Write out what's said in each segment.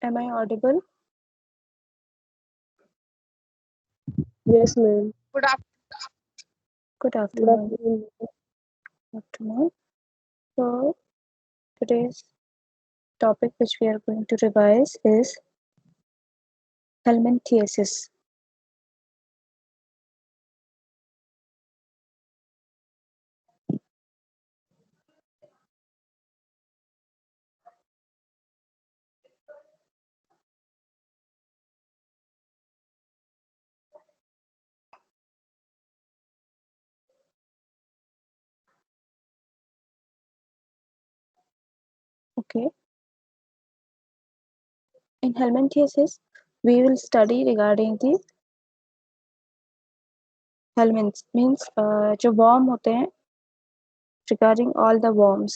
Am I audible? Yes, ma'am. Good Good Good afternoon. afternoon. Afternoon. So today's topic which we are going to revise is helminthiasis. Okay. In helminthiasis, we will study regarding the helminths means जो worm होते हैं regarding all the worms.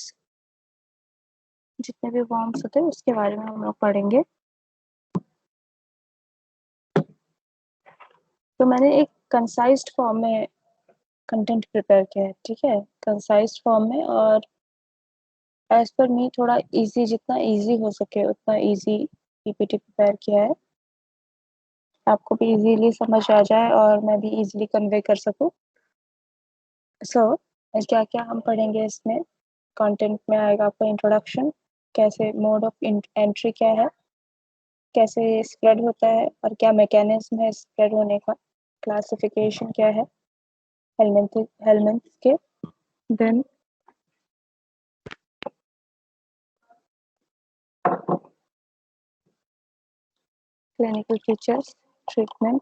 जितने भी worms होते हैं उसके बारे में हम लोग पढ़ेंगे. तो मैंने एक कंसाइज्ड फॉर्म में कंटेंट प्रिपेयर किया है, ठीक है, कंसाइज्ड फॉर्म में, और एज पर मी थोड़ा इजी, जितना इजी हो सके उतना इजी पीपीटी प्रिपेयर किया है, आपको भी इजीली समझ आ जाए और मैं भी इजीली कन्वे कर सकूं. सो क्या क्या हम पढ़ेंगे इसमें. कंटेंट में आएगा आपका इंट्रोडक्शन, कैसे मोड ऑफ एंट्री क्या है, कैसे स्प्रेड होता है और क्या मैकेनिज्म है स्प्रेड होने का, क्लासिफिकेशन क्या है हेलमिंथ के, then clinical features, treatment,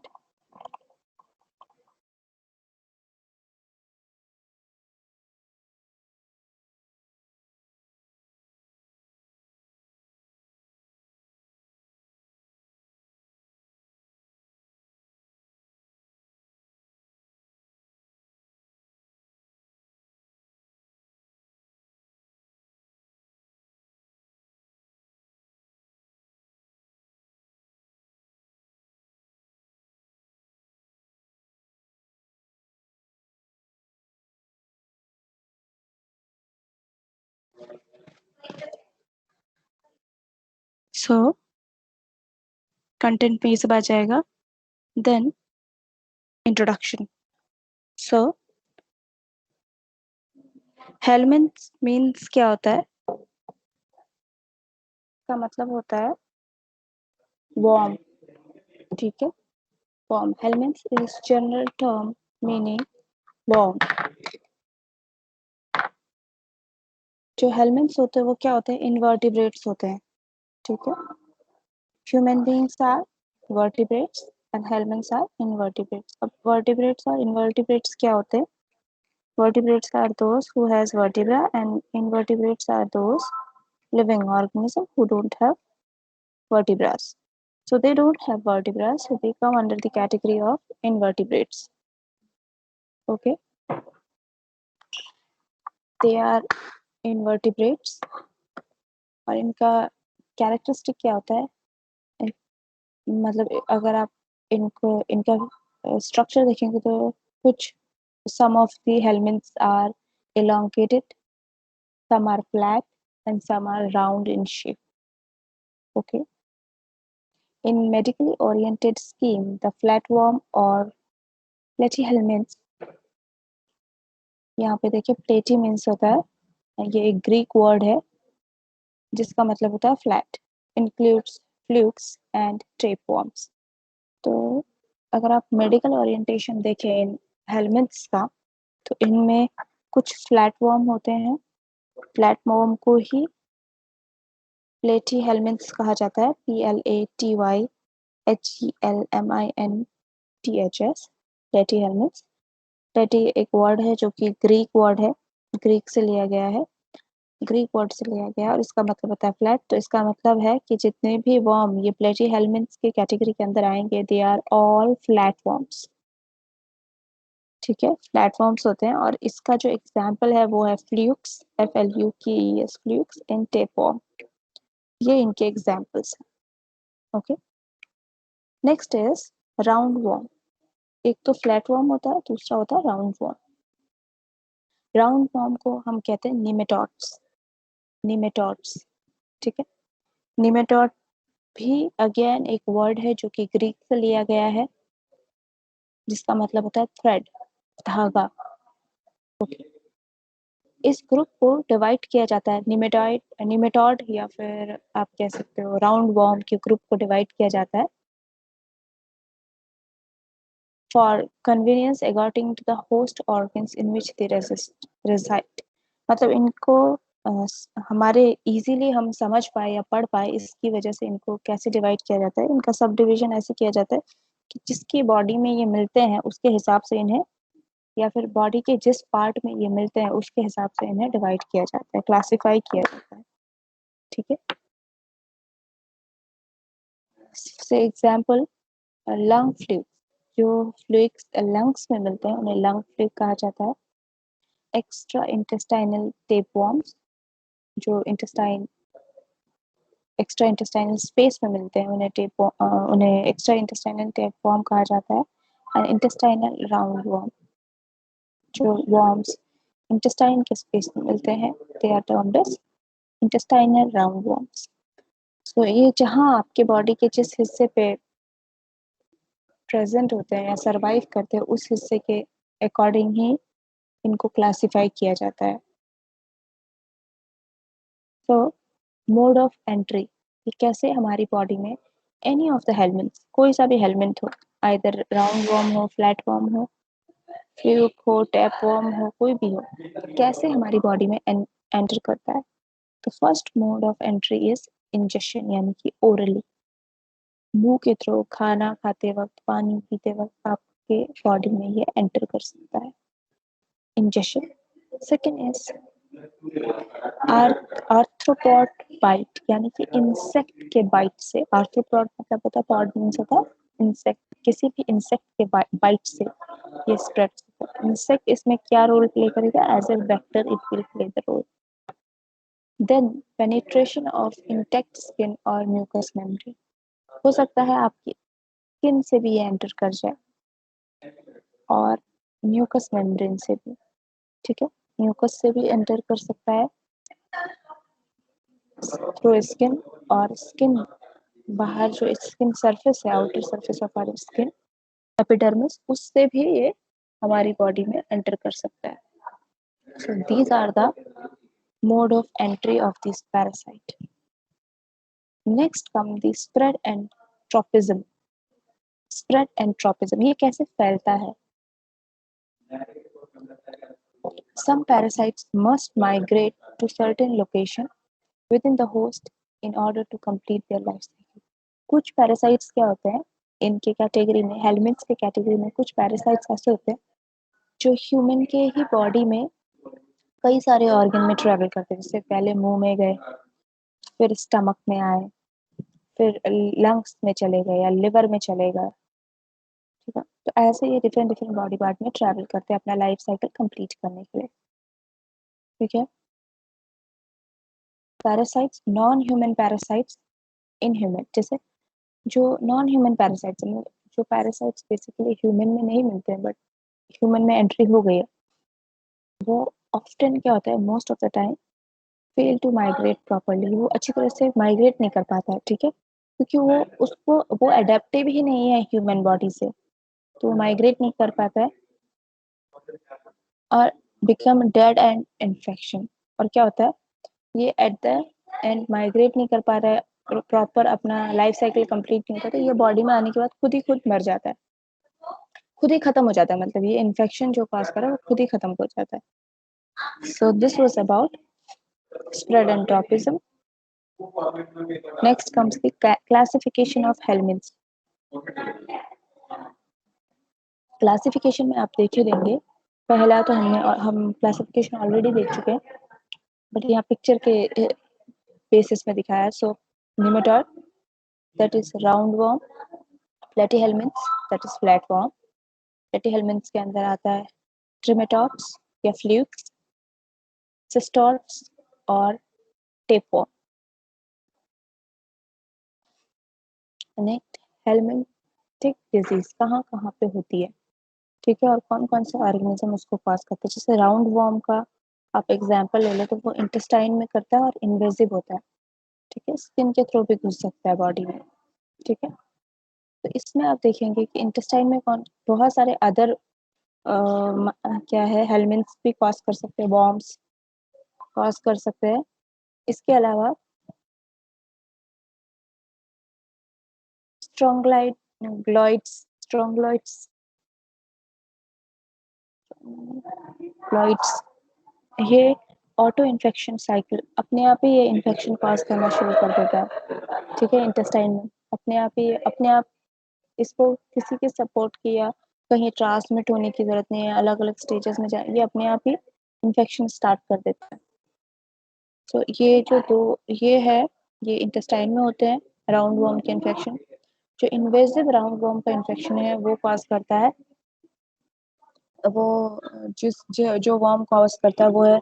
so content में ये सब आ जाएगा. Then introduction. So helminth means क्या होता है, का मतलब होता है वॉर्म, ठीक है, worm. Helminth is general term meaning worm. जो हेलमिंथ्स होते हैं वो क्या होते हैं, इनवर्टिब्रेट्स होते हैं, ठीक है. Human beings are vertebrates and helminths are invertebrates. अब वर्टिब्रेट्स और इनवर्टिब्रेट्स क्या होते हैं. Vertebrates are those who has vertebra and invertebrates are those living organisms who don't have vertebrae. So they don't have vertebrae, so they come under the category of invertebrates. Okay, they are invertebrates. और इनका characteristic क्या होता है, मतलब अगर आप इनको इनका स्ट्रक्चर देखेंगे तो कुछ some of the helminths are elongated, some are flat and some are round in shape. Okay. In medically oriented scheme, the flatworm or platyhelminths, यहाँ पे देखिए प्लेटी मीन्स होता है, ये एक ग्रीक वर्ड है जिसका मतलब होता है flat, includes flukes and tapeworms. तो अगर आप मेडिकल ओरिएंटेशन देखें इन हेलमिंथ्स का, तो इनमें कुछ फ्लैटवर्म होते हैं. फ्लैटवर्म को ही प्लेटी हेलमिंथ्स कहा जाता है, PLATYHELMINTHS, प्लेटी हेलमिंथ्स. प्लेटी एक वर्ड है जो कि ग्रीक वर्ड है, ग्रीक से लिया गया है, ग्रीक वर्ड से लिया गया है और इसका मतलब होता है फ्लैट. तो इसका मतलब है कि जितने भी वर्म ये प्लेटी हेलमिंथ्स की कैटेगरी के अंदर आएंगे, they are all flat worms, ठीक है, प्लेटफॉर्म्स होते हैं. और इसका जो एग्जाम्पल है वो है flukes, FLUKES, flukes and tapeworm. ये इनके एग्जाम्पल्स हैं. Okay, next is round worm. एक तो फ्लैट वर्म होता है, दूसरा होता है राउंड वर्म. राउंड वर्म को हम कहते हैं निमेटोड्स, निमेटोड्स, ठीक है. निमेटोड भी अगेन एक वर्ड है जो कि ग्रीक से लिया गया है, जिसका मतलब होता है थ्रेड, धागा। इस ग्रुप को डिवाइड किया जाता है निमेटॉड या फिर आप कह सकते हो राउंड वॉर्म के ग्रुप को डिवाइड किया जाता है for convenience according to the host organs in which they reside. मतलब इनको हमारे इजीली हम समझ पाए या पढ़ पाए, इसकी वजह से इनको कैसे डिवाइड किया जाता है, इनका सब डिविजन ऐसे किया जाता है कि जिसकी बॉडी में ये मिलते हैं उसके हिसाब से इन्हें, या फिर बॉडी के जिस पार्ट में ये मिलते हैं उसके हिसाब से इन्हें डिवाइड किया जाता है, क्लासिफाई किया जाता है। ठीक है, से एग्जाम्पल लंग फ्लूइड, जो फ्लूइड्स लंग्स में मिलते हैं उन्हें लंग फ्लूइड कहा जाता है। एक्स्ट्रा इंटेस्टाइनल टेपवर्म्स, जो एक्स्ट्रा इंटेस्टाइनल स्पेस में मिलते हैं उन्हें एक्स्ट्रा इंटेस्टाइनल टेपवर्म कहा जाता है। एंड इंटेस्टाइनल राउंड वर्म, जो वर्म्स इंटेस्टाइन के स्पेस में मिलते हैं, they are termed as intestinal round worms. तो ये जहाँ आपके बॉडी के जिस हिस्से पे प्रेजेंट होते हैं या सरवाइव करते हैं उस हिस्से के अकॉर्डिंग ही इनको क्लासिफाई किया जाता है। तो मोड ऑफ एंट्री, ये कैसे हमारी बॉडी में एनी ऑफ द हेलमेंट्स, कोई सा भी हेलमेंट हो, आइदर राउंड वर्म हो, फ्लैट वर्म हो, फ्लूक हो, टैप वर्म हो, कोई भी हो, कैसे हमारी बॉडी में एंटर करता है। तो first mode of entry is injection, यानी कि ओरली, मुंह के थ्रू खाना खाते वक्त, पानी पीते वक्त आपके बॉडी में ये एंटर कर सकता है, injection. Second is arthropod bite, यानी कि इंसेक्ट के बाइट से। आर्थ्रोपॉड मतलब होता है, पॉड मीन्स होता है इंसेक्ट, किसी भी इंसेक्ट के बाइट से ये स्प्रेड होता है। इंसेक्ट इसमें क्या रोल प्ले करेगा, as a vector it will play the role. Then penetration of intact skin और म्यूकस मेम्ब्रेन, हो सकता है आपकी स्किन से भी ये एंटर कर जाए और म्यूकस मेम्ब्रेन से भी। ठीक है, म्यूकस से भी एंटर कर सकता है थ्रू स्किन, और स्किन बाहर जो स्किन सरफेस है, outer surface of our skin, epidermis, उससे भी ये हमारी बॉडी में एंटर कर सकता है। So these are the mode of entry of this parasite. Next come the spread and tropism. Spread and tropism, ये कैसे फैलता है। Some parasites must migrate to certain location within the host in order to complete their life cycle. कुछ parasites क्या होते हैं, इनके category में, हेलमिंथ्स के कैटेगरी में कुछ पैरासाइट्स ऐसे होते हैं जो ह्यूमन के ही बॉडी में कई सारे ऑर्गन में ट्रेवल करते हैं। जैसे पहले मुंह में गए, फिर स्टमक में आए, फिर लंग्स में चले गए या लिवर में चले गए। ठीक है, तो ऐसे ये डिफरेंट डिफरेंट बॉडी पार्ट में ट्रेवल करते हैं अपना लाइफ साइकिल कंप्लीट करने के लिए। ठीक है, parasites, non human parasites in human, जैसे जो नॉन ह्यूमन पैरासाइट्स, जो पैरासाइट्स बेसिकली ह्यूमन में नहीं मिलते हैं बट ह्यूमन में एंट्री हो गई है, वो ऑफ्टन क्या होता है, most of the time fail to migrate properly, वो अच्छी तरह से माइग्रेट नहीं कर पाता है। ठीक है, क्योंकि वो अडेप्टिव ही नहीं है ह्यूमन बॉडी से, तो वो माइग्रेट नहीं कर पाता है और बिकम डेड एंड इन्फेक्शन। और क्या होता है, ये एट द एंड माइग्रेट नहीं कर पा रहा है, प्रॉपर अपना लाइफ साइकिल कंप्लीट नहीं होता, तो ये बॉडी में आने के बाद खुद मर जाता है, खुद ही खत्म हो जाता है। मतलब ये इन्फेक्शन जो कॉज कर रहा है वो खुद ही खत्म हो जाता है। So this was about spread and tropism. Next comes the classification of helminths. Classification में आप देख ही लेंगे, पहला तो हम क्लासिफिकेशन ऑलरेडी देख चुके हैं, बट यहाँ पिक्चर के बेसिस में दिखाया है। So nematode, that is round worm, platyhelminthes, that is flat worm. Platyhelminthes के अंदर आता है ट्रिमेटॉप्स या फ्लूक्स, सिस्टोर्स और टेपवर्म। नेक्स्ट, हेलमिंथिक डिजीज कहाँ कहाँ पे होती है, ठीक है, और कौन कौन से ऑर्गेनिज्म उसको कॉज करते हैं। जैसे राउंड वर्म का आप एग्जांपल ले लो तो वो इंटेस्टाइन में करता है और इन्वेजिव होता है। ठीक है, स्किन के थ्रू भी घुस सकता है बॉडी में। ठीक है। तो इसमें आप देखेंगे कि इंटेस्टाइन में कौन बहुत सारे अदर क्या है हेलमिंथ्स भी कॉज कर सकते हैं, बॉम्ब्स कॉज कर सकते हैं। इसके अलावा स्ट्रोंगलाइट ग्लॉइड्स स्ट्रोंगलॉइड्स ग्लॉइड्स ये ऑटो इन्फेक्शन साइकिल अपने आप ही ये इन्फेक्शन कॉज करना शुरू कर देता है। ठीक है, इंटेस्टाइन में अपने आप इसको किसी के सपोर्ट की या कहीं ट्रांसमिट होने की जरूरत नहीं है, अलग अलग स्टेजेस में जाए, ये अपने आप ही इन्फेक्शन स्टार्ट कर देता है। तो ये जो दो ये है, ये इंटेस्टाइन में होते हैं राउंड वॉर्म के इन्फेक्शन। जो इन्वेजिव राउंड वॉर्म का इन्फेक्शन है वो कॉज करता है, वो जो वॉर्म कॉज करता है वो है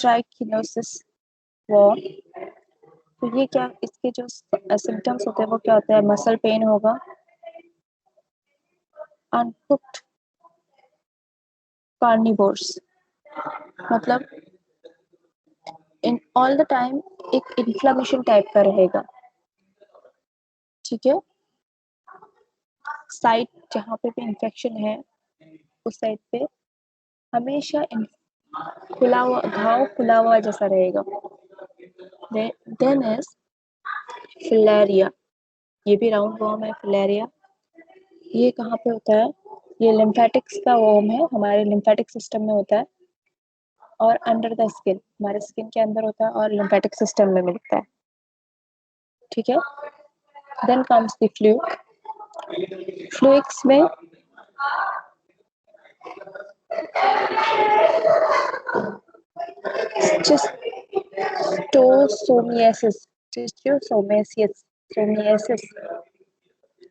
ट्राइकिनोसिस वॉर्म। तो ये क्या इसके जो सिम्टम्स होते हैं वो क्या होता है, मसल पेन होगा, अनकुक्ड कार्निवोर्स, मतलब इन ऑल द टाइम एक इन्फ्लेमेशन टाइप का रहेगा। ठीक है, साइट जहाँ पे भी इन्फेक्शन है उस साइड पे हमेशा खुला हुआ घाव खुला हुआ जैसा रहेगा। देन इज फिलेरिया, ये भी राउंड वॉर्म है फिलेरिया। ये कहाँ पे होता है, ये लिम्फेटिक्स का वॉर्म है, हमारे लिम्फेटिक सिस्टम में होता है और अंडर द स्किन, हमारे स्किन के अंदर होता है और लिम्फेटिक सिस्टम में मिलता है। ठीक है, देन कम्स द फ्लूइक्स में स्टिस्टोसोमियासिस सोमियासिस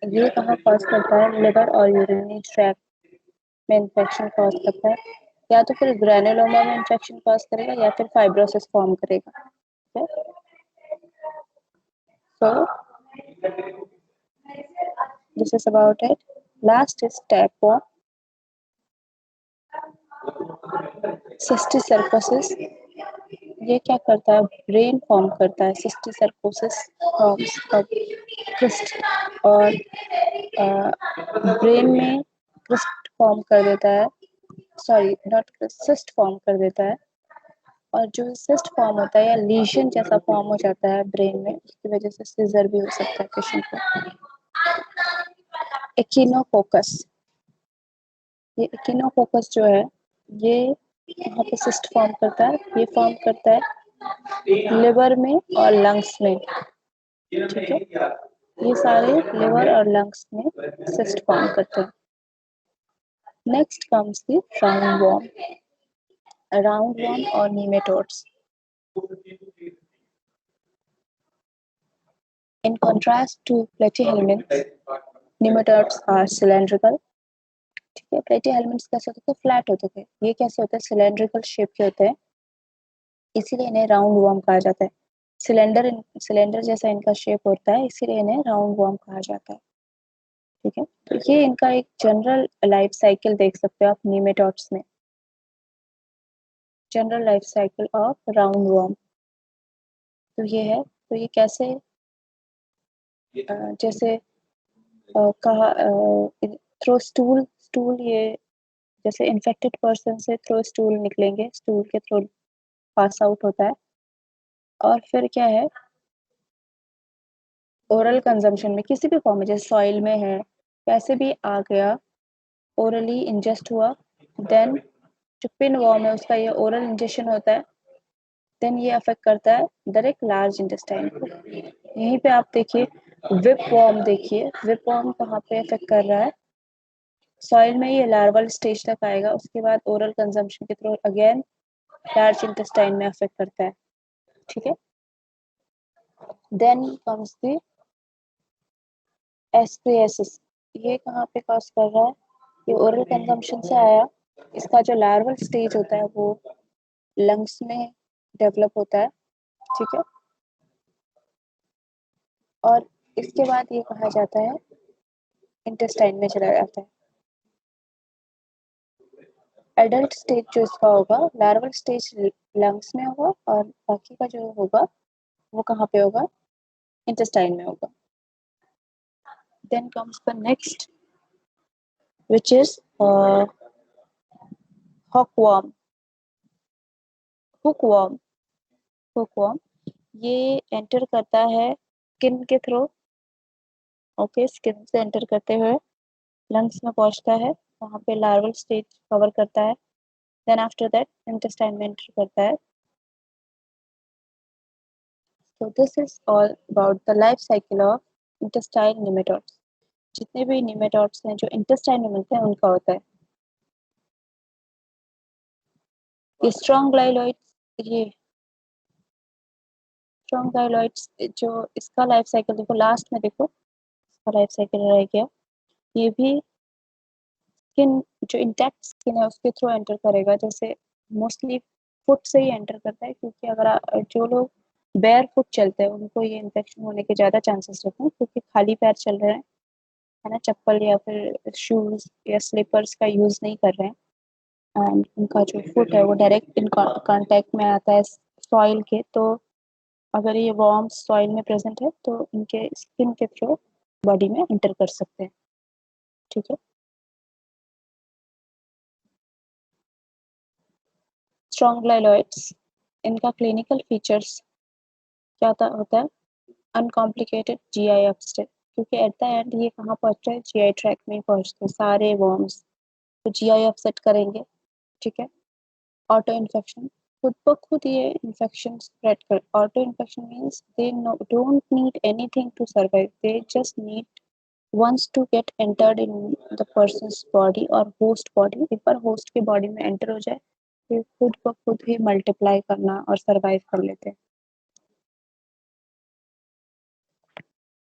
ये कहाँ कॉज करता है, लिवर और यूरिनरी ट्रैक्ट में इन्फेक्शन कॉज करता है, या तो फिर ग्रैनुलोमा में इन्फेक्शन कॉज करेगा या फिर फाइब्रोसिस फॉर्म करेगा। So this is about it. Last is tape cysticercosis. ये क्या करता है, ब्रेन फॉर्म करता है, सिस्टिसर्कोसिस फॉर्म्स क्रिस्ट और ब्रेन में क्रिस्ट फॉर्म कर देता है, सॉरी नॉट सिस्ट फॉर्म कर देता है। और जो सिस्ट फॉर्म होता है या लीशन जैसा फॉर्म हो जाता है ब्रेन में, उसकी वजह से सीजर भी हो सकता है पेशेंट को। एकिनोकोकस, ये एकिनोकोकस जो है ये यहाँ पे सिस्ट फॉर्म करता है, ये फॉर्म करता है लिवर में और लंग्स में। ठीक है, ये सारे लिवर और लंग्स में सिस्ट फॉर्म करते हैं। Next comes the round warm और नीमेटोड्स। In contrast to platyhelminths, nematodes are cylindrical। ठीक है, platyhelminths कैसे होते थे, फ्लैट होते थे, ये कैसे होते हैं, सिलेंड्रिकल शेप के होते हैं, इसीलिए इन्हें राउंड वॉर्म कहा जाता है। सिलेंडर जैसा इनका शेप होता है, इसीलिए इन्हें राउंड वॉर्म कहा जाता है। ठीक है, तो ये इनका एक जनरल लाइफ साइकिल देख सकते हो आप नीमेटोड्स में, general life cycle of round warm. तो ये है, तो ये कैसे जैसे कहा थ्रो स्टूल ये जैसे इन्फेक्टेड पर्सन से थ्रो स्टूल निकलेंगे, स्टूल के थ्रू पास आउट होता है। और फिर क्या है, ओरल कंजम्पशन में किसी भी फॉर्म में, जैसे सॉइल में है, कैसे भी आ गया, ओरली इंजेस्ट हुआ, देन जो पिन वॉर्म है उसका ये ओरल इंजेक्शन होता है, देन ये अफेक्ट करता है डायरेक्ट लार्ज इंटेस्टाइन को। यहीं पे आप देखिए विप वॉर्म, देखिए विप वॉर्म कहाँ पे अफेक्ट कर रहा है, सॉइल में ये लार्वल स्टेज तक आएगा, उसके बाद ओरल कंजम्पशन के थ्रू अगेन लार्ज इंटेस्टाइन में अफेक्ट करता है। ठीक है, देन कम्स द एस्पिएसिस। ये कहाँ पे कॉज कर रहा है, ये ओरल कंजम्पशन से आया, इसका जो लार्वल स्टेज होता है वो लंग्स में डेवलप होता है। ठीक है, और इसके बाद ये कहा जाता है इंटेस्टाइन में चला जाता है। एडल्ट स्टेज जो इसका होगा, लार्वल स्टेज लंग्स में होगा और बाकी का जो होगा वो कहाँ पे होगा, इंटेस्टाइन में होगा। Then comes the next, which is hookworm. Hookworm, hookworm ये एंटर करता है स्किन के थ्रू। ओके, स्किन से एंटर करते हुए लंग्स में पहुंचता है, वहाँ पे लार्वल स्टेज कवर करता है, देन आफ्टर दैट इंटेस्टाइन में एंटर करता है। So this is all about the life cycle of intestine nematodes. जितने भी nematodes हैं जो इंटेस्टाइन में मिलते हैं उनका होता है। ये स्ट्रॉन्ग गाइलॉइड्स जो इसका लाइफ साइकिल देखो, लास्ट में देखो इसका लाइफ साइकिल रह गया। ये भी स्किन, जो इंटैक्ट स्किन है उसके थ्रू एंटर करेगा, जैसे मोस्टली फुट से ही एंटर करता है, क्योंकि अगर जो लोग बेयर फुट चलते हैं उनको ये इन्फेक्शन होने के ज़्यादा चांसेस रहते हैं, क्योंकि खाली पैर चल रहे हैं, है ना, चप्पल या फिर शूज या स्लीपर्स का यूज़ नहीं कर रहे हैं, एंड उनका जो फुट है वो डायरेक्ट इन कांटेक्ट में आता है सॉइल के, तो अगर ये वॉर्म्स सॉइल में प्रेजेंट है तो इनके स्किन के थ्रू बॉडी में एंटर कर सकते हैं। ठीक है, स्ट्रॉन्ग गाइलॉइड्स, इनका क्लिनिकल फीचर्स क्या होता है, अनकॉम्प्लिकेटेड जीआई अपस्टेट, क्योंकि एट द एंड ये कहाँ पहुँचते हैं, जीआई ट्रैक में ही पहुँचते हैं सारे वॉर्म्स, तो जीआई अपसेट करेंगे। ठीक है, ऑटो इन्फेक्शन, खुद ब खुद ये इन्फेक्शन स्प्रेड कर, auto infection means they don't need anything to survive, they just need once to get entered in the person's body और होस्ट बॉडी, एक बार होस्ट के बॉडी में एंटर हो जाए फिर खुद ब खुद ही मल्टीप्लाई करना और सर्वाइव कर लेते हैं।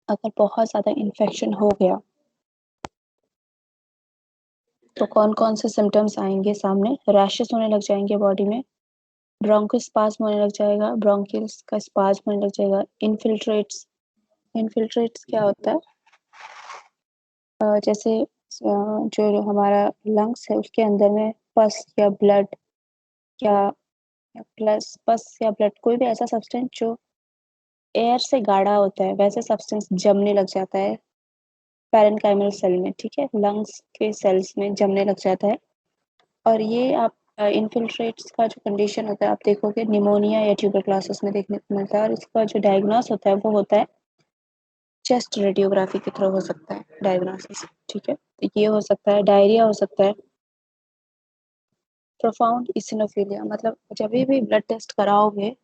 अगर बहुत ज़्यादा इन्फेक्शन हो गया तो कौन कौन से सिम्टम्स आएंगे सामने, रैशेस होने लग जाएंगे बॉडी में, ब्रोंकोस्पाज्म होने लग जाएगा, ब्रोंकिल्स का स्पाज्म होने लग जाएगा, इनफिल्ट्रेट्स, इनफिल्ट्रेट्स क्या होता है, जैसे जो हमारा लंग्स है उसके अंदर में पस या ब्लड या प्लस पस या ब्लड, कोई भी ऐसा सब्सटेंस जो एयर से गाढ़ा होता है वैसे सब्सटेंस जमने लग जाता है पैरेन्काइमल सेल में। ठीक है, लंग्स के सेल्स में जमने लग जाता है, और ये आप इनफिल्ट्रेट्स का जो कंडीशन होता है आप देखोगे निमोनिया या ट्यूबरक्लोसिस में देखने को मिलता है, और इसका जो डायग्नोस होता है वो होता है चेस्ट रेडियोग्राफी के थ्रू हो सकता है डायग्नोसिस। ठीक है, तो ये हो सकता है, डायरिया हो सकता है, प्रोफाउंड इसिनोफिलिया, मतलब जब भी ब्लड टेस्ट कराओगे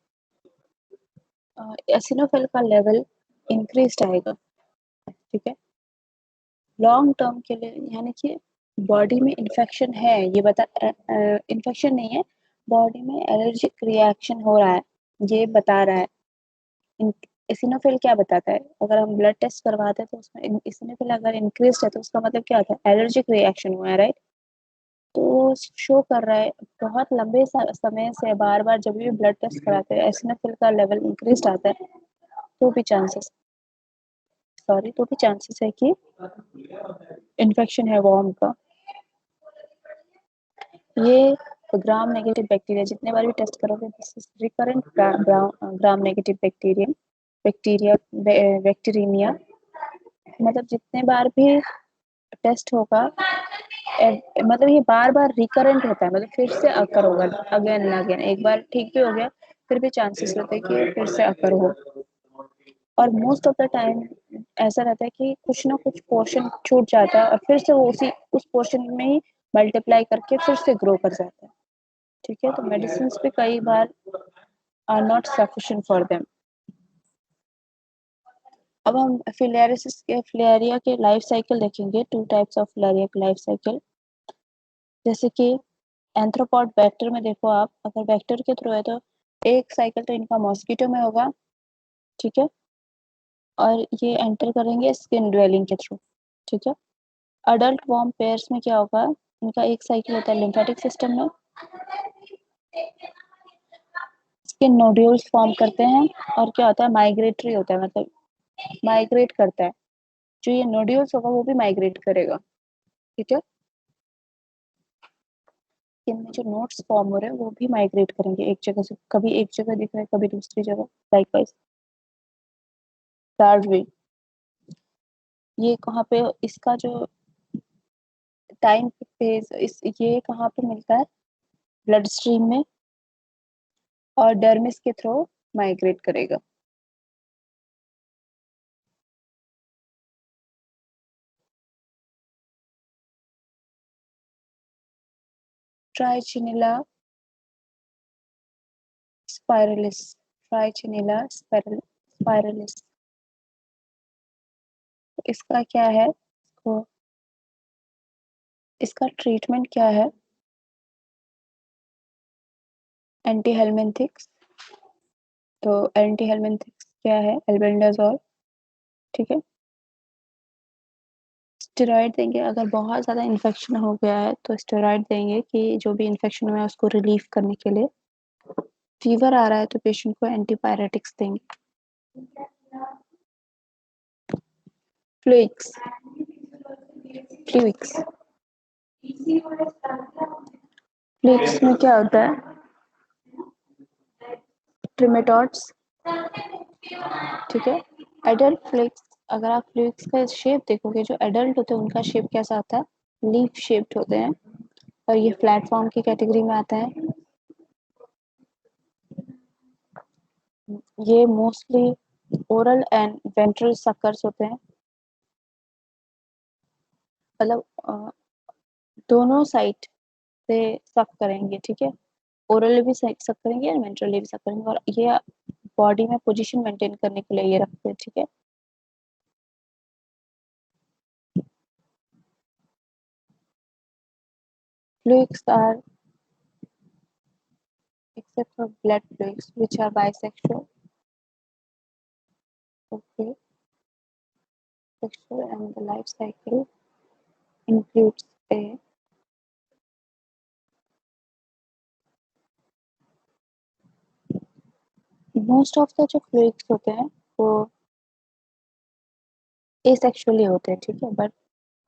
एसिनोफिल का लेवल इंक्रीज आएगा। ठीक है, लॉन्ग टर्म के लिए, यानी कि बॉडी में इन्फेक्शन है, ये बता इन्फेक्शन नहीं है, बॉडी में एलर्जिक रिएक्शन हो रहा है ये बता रहा है। इसिनोफिल क्या बताता है, अगर हम ब्लड टेस्ट करवाते हैं तो उसमें इसिनोफिल अगर इंक्रीज है तो उसका मतलब क्या होता है, एलर्जिक रिएक्शन हुआ है, राइट, तो शो कर रहा है। बहुत लंबे समय से बार बार जब भी ब्लड टेस्ट कराते हैं एसिनोफिल का लेवल इंक्रीज आता है, तो भी चांसेस, तो भी चांसेस है कि इन्फेक्शन है वॉर्म का। ये ग्राम नेगेटिव बैक्टीरिया जितने बार भी टेस्ट करोगे, this is recurrent gram negative bacteria, मतलब जितने बार भी टेस्ट होगा मतलब ये बार बार रिकरेंट होता है, मतलब फिर से अकर होगा, अगेन एंड अगेन, एक बार ठीक भी हो गया फिर भी चांसेस रहते हैं कि फिर से अकर हो, और मोस्ट ऑफ द टाइम ऐसा रहता है कि कुछ ना कुछ पोर्शन छूट जाता है और फिर से वो उस पोर्शन में ही मल्टीप्लाई करके फिर से ग्रो कर जाता है। ठीक है, तो मेडिसिन भी कई बार are not sufficient for them. अब हम फिलेरिया के लाइफ साइकिल देखेंगे, टू टाइप्स ऑफ फिलेरिया के लाइफ साइकिल, जैसे कि एंथ्रोपॉड वेक्टर में देखो आप, अगर वेक्टर के थ्रू है तो एक साइकिल तो इनका मॉस्किटो में होगा। ठीक है, और ये एंटर करेंगे स्किन ड्वेलिंग के थ्रू। ठीक है, अडल्ट वॉर्म पेयर्स में क्या होगा, इनका एक साइकिल होता है लिम्फेटिक सिस्टम में, स्किन नोड्यूल्स फॉर्म करते हैं, और क्या होता है, माइग्रेटरी होता है, मतलब माइग्रेट करता है, जो ये नोड्यूल्स होगा वो भी माइग्रेट करेगा। ठीक है, स्किन में जो नोट्स फॉर्म हो रहे हैं वो भी माइग्रेट करेंगे एक जगह से, कभी एक जगह दिख रहा है कभी दूसरी जगह, लाइकवाइज डार्वी। ये कहाँ पे, इसका जो टाइम फेज, इस ये कहाँ पे मिलता है, ब्लड स्ट्रीम में, और डर्मिस के थ्रू माइग्रेट करेगा। ट्राइचिनिला स्पाइरलिस, ट्राइचिनिला स्पाइरलिस, इसका क्या है, इसको, इसका ट्रीटमेंट क्या है, एंटी हेलमिंथिक्स। तो एंटी हेलमिंथिक्स क्या है, एल्बेंडाजोल, ठीक है। स्टेरॉइड देंगे, अगर बहुत ज़्यादा इन्फेक्शन हो गया है तो स्टेरॉइड देंगे कि जो भी इन्फेक्शन हुआ है उसको रिलीफ करने के लिए। फीवर आ रहा है तो पेशेंट को एंटीपायरेटिक्स देंगे। फ्लूइक्स, फ्लूइक्स, फ्लूइक्स में क्या होता है, ट्रिमेटॉड्स, ठीक है। एडल्ट फ्लूइक्स, अगर आप फ्लूइक्स का शेप देखोगे, जो एडल्ट होते हैं उनका शेप कैसा आता है, लीफ शेप्ड होते हैं, और ये प्लेटफॉर्म की कैटेगरी में आता है। ये mostly oral and ventral suckers होते हैं, मतलब दोनों साइड से सक करेंगे, ठीक है। ओरली भी सक करेंगे और वेंट्रली भी सक करेंगे, और ये बॉडी में पोजीशन मेंटेन करने के लिए ये रखते हैं, ठीक है। Fluids are, except for blood fluids, which are bisexual, okay, sexual, and the life cycle includes a, most of the जो fluids होते हैं वो asexually होते हैं, ठीक है, बट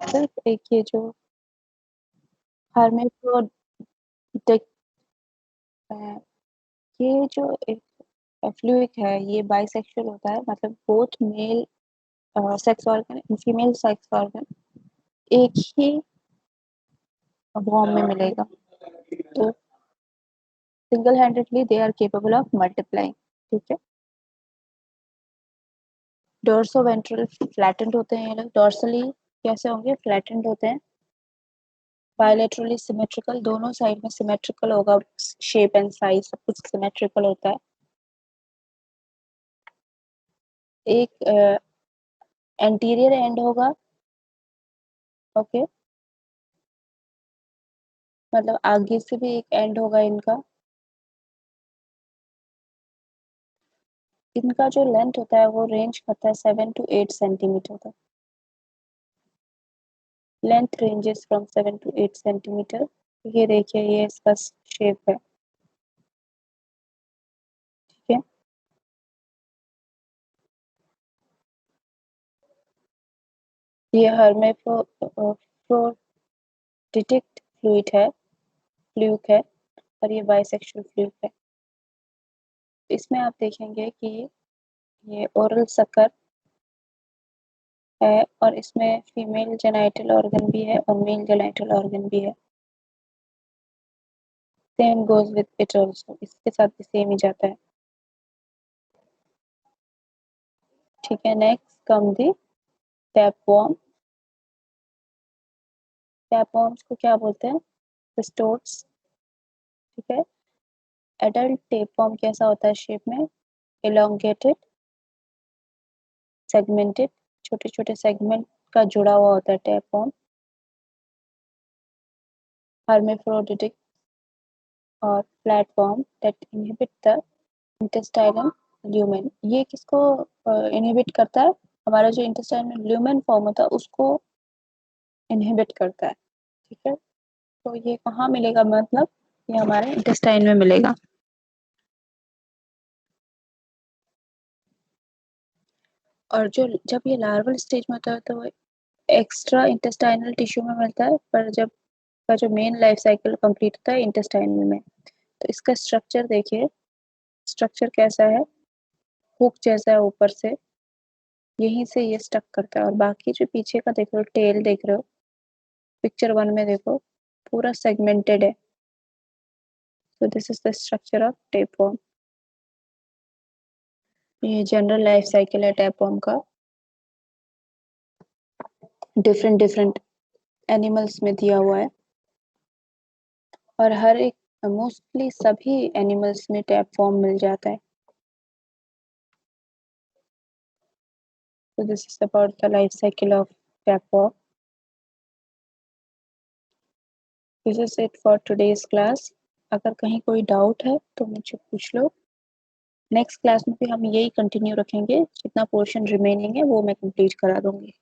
सिर्फ एक ये जो hermaphroditic, ये जो एक फ्लूइड है ये बाइसेक्सुअल होता है, मतलब both male sex organ and female sex organ एक ही वॉर्म में मिलेगा, तो single handedly they are capable of multiplying, ठीक है। डोर्सो वेंट्रल फ्लैटेंड होते हैं ये लोग, डोर्सली कैसे होंगे, फ्लैटेंड होते हैं। बायलैटरली सिमेट्रिकल, दोनों साइड में सिमेट्रिकल होगा, शेप एंड साइज सब कुछ सिमेट्रिकल होता है। एक एंटीरियर एंड होगा, ओके, मतलब आगे से भी एक एंड होगा इनका। इनका जो लेंथ होता है वो रेंज करता है 7 to 8 सेंटीमीटर तक, length ranges from 7 to 8 centimetre. ये देखिए ये इसका शेप है, ठीक है। ये हर्मेफ्रोडिटिक फ्लूइड है, फ्लूक है, और ये बाइसेक्सुअल फ्लूक है। इसमें आप देखेंगे कि ये ओरल सकर है, और इसमें फीमेल जेनाइटल ऑर्गन भी है और मेल जेनाइटल ऑर्गन भी है। Same goes with it also, इसके साथ भी सेम ही जाता है, ठीक है। नेक्स्ट कम दी टैपवॉर्म। टैपवॉर्म्स को क्या बोलते हैं, सिस्टोड्स, ठीक है। एडल्ट टेपवॉर्म कैसा होता है शेप में, elongated, सेगमेंटेड, छोटे छोटे सेगमेंट का जुड़ा हुआ होता है टैपवॉर्म। hermaphroditic और platform that inhibit the intestinal lumen, ये किसको इनहिबिट करता है, हमारा जो इंटेस्टाइनल ल्यूमेन फॉर्म होता है उसको इनहिबिट करता है, ठीक है। तो ये कहाँ मिलेगा, मतलब ये हमारे इंटेस्टाइन में मिलेगा। और जो जब ये लार्वल स्टेज में होता है तो एक्स्ट्रा इंटेस्टाइनल टिश्यू में मिलता है, पर जब का जो मेन लाइफ साइकिल कंप्लीट होता है इंटेस्टाइन में। तो इसका स्ट्रक्चर देखिए, स्ट्रक्चर कैसा है, हुक जैसा है ऊपर से, यहीं से ये स्टक करता है, और बाकी जो पीछे का देख रहे हो, टेल देख रहे हो, पिक्चर 1 में देखो पूरा सेगमेंटेड है। So this is the structure of tapeworm. ये जनरल लाइफ साइकिल है टैपवर्म का, डिफरेंट डिफरेंट एनिमल्स में दिया हुआ है, और हर एक मोस्टली सभी एनिमल्स में टैपवर्म मिल जाता है। So this is about the life cycle of tapeworm. This is it for today's class. अगर कहीं कोई डाउट है तो मुझे पूछ लो। नेक्स्ट क्लास में भी हम यही कंटिन्यू रखेंगे, जितना पोर्शन रिमेनिंग है वो मैं कंप्लीट करा दूंगी।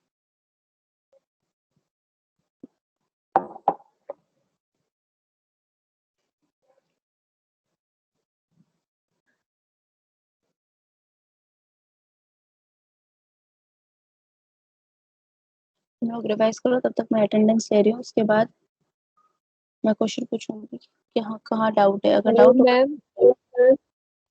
तुम लोग रिवाइज करो, तब तक मैं अटेंडेंस ले रही हूँ, उसके बाद मैं क्वेश्चन पूछूंगी कि हाँ कहाँ डाउट है, अगर hello doubt ma'am.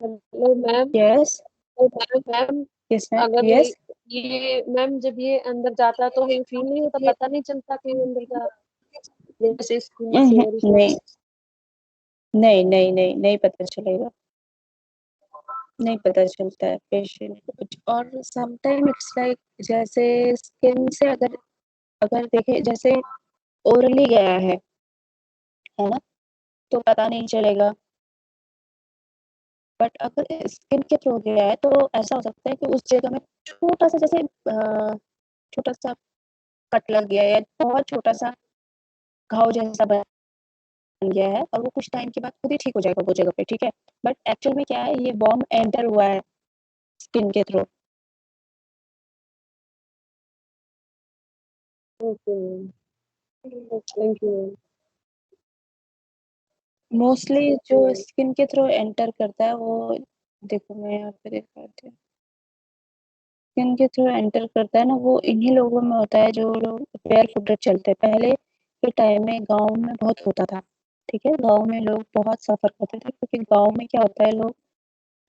Hello ma'am. Yes ma'am yes ma'am अगर यस ये मैम जब ये अंदर जाता है तो हमें फील नहीं होता, पता नहीं चलता कि ये अंदर जा रहा है, जैसे स्किन से और नहीं नहीं नहीं नहीं नहीं पता चलेगा, नहीं पता चलता है पेशेंट को कुछ। और समटाइम इट्स लाइक जैसे स्किन से अगर अगर देखे जैसे ओरली गया है ना, तो पता नहीं चलेगा, बट अगर स्किन के थ्रू गया है तो ऐसा हो सकता है कि उस जगह में छोटा सा जैसे छोटा सा कट लग गया है, या बहुत छोटा सा घाव जैसा बन गया है, और वो कुछ टाइम के बाद खुद ही ठीक हो जाएगा वो जगह पे, ठीक है। बट एक्चुअल में क्या है, ये बॉम्ब एंटर हुआ है स्किन के through. Okay ma'am, thank you ma'am. Mostly जो स्किन के थ्रू एंटर करता है वो, देखो मैं यहाँ पे दिखाती हूँ, स्किन के थ्रू एंटर करता है ना, वो इन्हीं लोगों में होता है जो लोग बेयर फुटेड चलते हैं। पहले के टाइम में गांव में बहुत होता था, ठीक है, गांव में लोग बहुत सफर करते थे, क्योंकि गांव में क्या होता है, लोग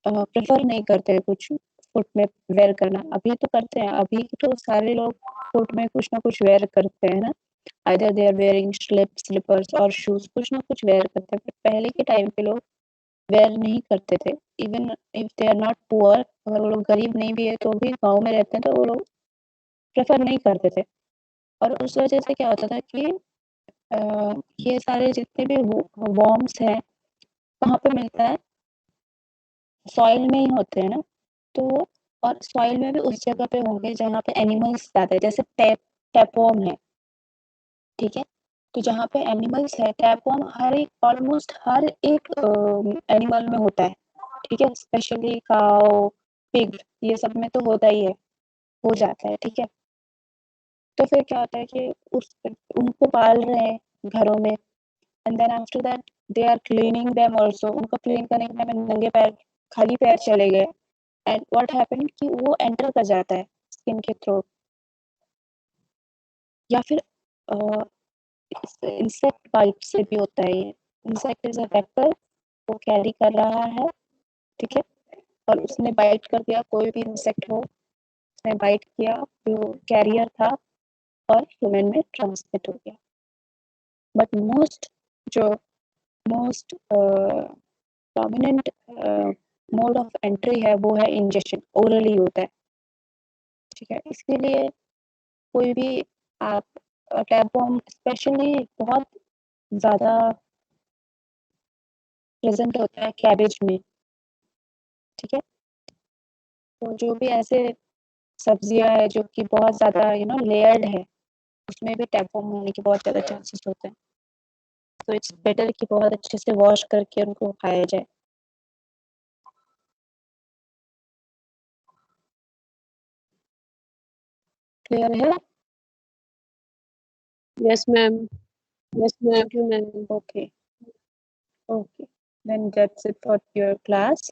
प्रेफर नहीं करते कुछ फुट में वेयर करना। अभी तो करते हैं, अभी तो सारे लोग फुट में कुछ ना कुछ वेयर करते हैं ना, either they are wearing slippers और शूज, कुछ ना कुछ वेयर करते हैं। बट पहले के टाइम पे लोग वेयर नहीं करते थे, even if they are not poor, अगर वो लोग गरीब नहीं भी है तो भी गाँव में रहते हैं तो वो लोग प्रेफर नहीं करते थे। और उस वजह से क्या होता था कि अ, ये सारे जितने भी वॉर्म्स हैं कहाँ पे मिलता है, सॉइल में ही होते हैं ना, तो और सॉइल में भी उस जगह पे होंगे जहाँ पे एनिमल्स ज्यादा है, जैसे टैपवर्म है, ठीक है। तो जहाँ पे एनिमल्स है, टैपवर्म हर एक ऑलमोस्ट हर एक एनिमल में होता है, ठीक है, स्पेशली काउ पिग, ये सब में तो होता ही है, हो जाता है, ठीक है। तो फिर क्या होता है कि उस उनको पाल रहे हैं घरों में, and then after that they are cleaning them also, उनको क्लीन करने के टाइम नंगे पैर खाली पैर चले गए, एंड व्हाट हैपेंड कि वो एंटर कर जाता है स्किन के थ्रू, या फिर इंसेक्ट बाइट से भी होता है ये। इंसेक्ट इज अ वेक्टर, वो कैरी कर रहा है, ठीक है, और उसने बाइट कर दिया, कोई भी इंसेक्ट हो उसने बाइट किया, जो कैरियर था, और ह्यूमन में ट्रांसमिट हो गया। बट जो most prominent mode of entry है वो है इंजेक्शन, ओरली होता है, ठीक है। इसके लिए कोई भी आप टैप बॉम्ब स्पेशली बहुत ज्यादा प्रेजेंट होता है कैबेज में, ठीक है। तो जो भी ऐसे सब्जियां है जो कि बहुत ज्यादा लेयर्ड है, उसमें भी टैप बॉम्ब होने के बहुत ज्यादा चांसेस होते हैं। तो इट्स बेटर कि बहुत अच्छे से वॉश करके उनको खाया जाए। क्लियर है? Yes ma'am. Yes ma'am. Thank you ma'am. Okay okay, then that's it for your class.